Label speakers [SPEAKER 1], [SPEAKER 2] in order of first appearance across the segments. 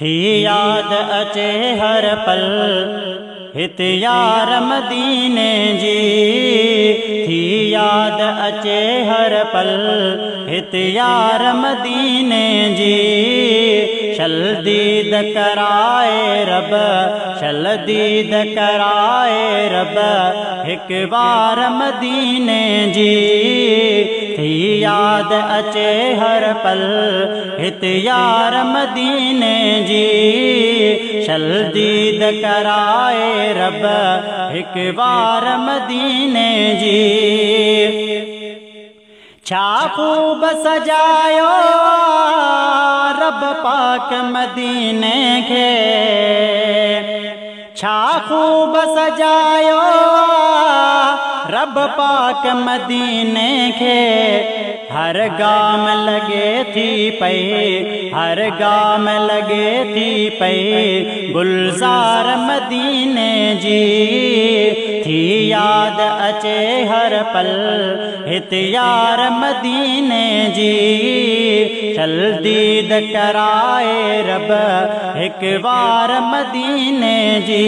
[SPEAKER 1] थी याद अचे हर पल हित यार मदीने जी। थी याद अचे हर पल हित यार मदीने जी। शल दीद कराए रब, शल दीद कराए रब हिक बार मदीने जी। थी याद अचे हर पल हित यार मदीने जी। शल दीद कराए रब हिक बार मदीने जी। छा खूब सजायो रब पाक मदीने खे। छा खूब सजायो रब पाक मदीने खे। हर गाम लगे थी पई, हर गाम लगे थी पई गुलजार मदीने जी। थी याद अचे हर पल हित यार मदीने जी। शल दीद कराए रब हिक बार मदीने जी।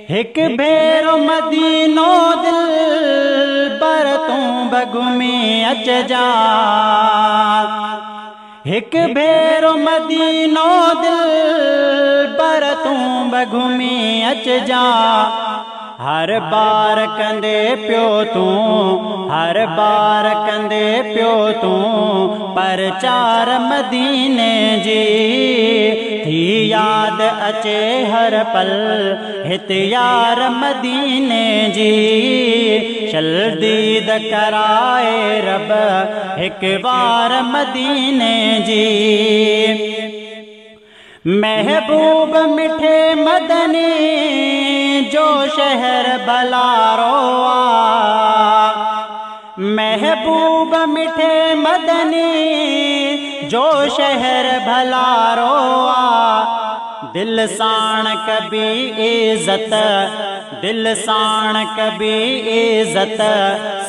[SPEAKER 1] हिक भेरो मदीनो दिल पर तूं बगुमी अच जा। हिक भेरो मदीनो दिल पर तूं बगुमी अच जा। हर बार कंदे पियो तूं, हर बार कंदे पियो तूं परचार मदीने जी। थी याद अचे हर पल हित यार मदीने जी। शल दीद कराए रब हिक बार मदीने जी। महबूब मिठे मदनी जो शहर बलारो आ। महबूब मिठे मदनी जो शहर भलारो आ। दिल साण कभी इज्जत, दिल साण कभी इज्जत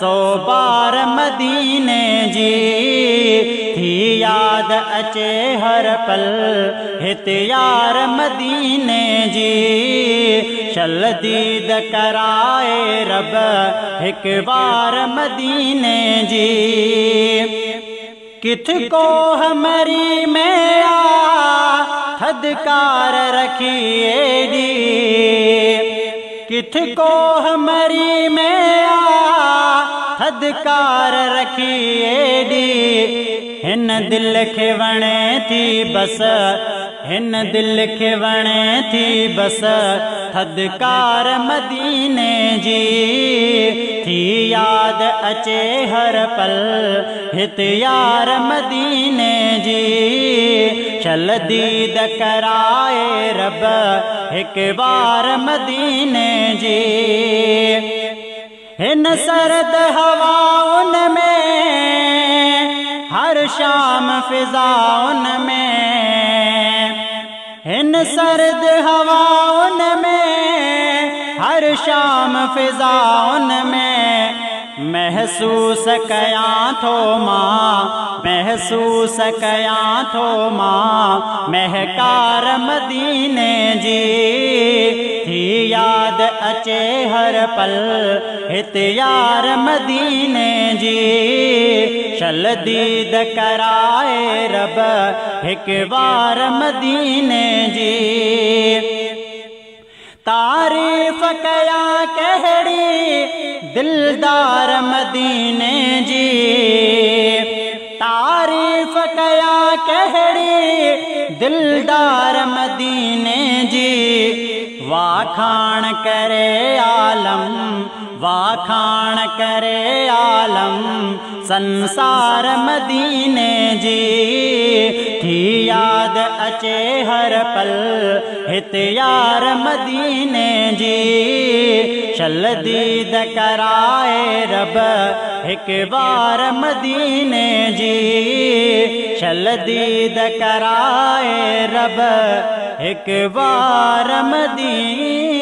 [SPEAKER 1] सो बार मदीने जी। थी याद अचे हर पल हित यार मदीने जी। शल दीद कराए रब हिक बार मदीने जी। किथ को हमरी में आ थदकार रखिए दी। किथ को हमरी में आ थदकार रखिए दी। हिन दिल के वणे थी बस, हिन दिल के वणे थी बस थदकार मदीने जी। थी याद अचे हर पल हित यार मदीने जी। शल दीद कराए रब हिक बार मदीने जी। हिन सरद हवाउन में हर शाम फिजाउन में। हिन सर्द हवाउन में हर शाम फिजाउन में। महसूस कया थो मां, महसूस कया थो मां महकार मदीने जी। थी याद अचे हर पल हित यार मदीने जी। शल दीद कराए रब हिक बार मदीने जी। तारीफ कया कहड़ी दिलदार मदीने जी। तारीफ कया कहड़ी दिलदार मदीने जी। वाखाण करे आलम, वाखाण करे आलम संसार मदीने जी। थी याद अचे हर पल हित यार मदीने जी। शल दीद कराए रब हिक बार मदीने जी। शल दीद कराए रब हिक बार मदीने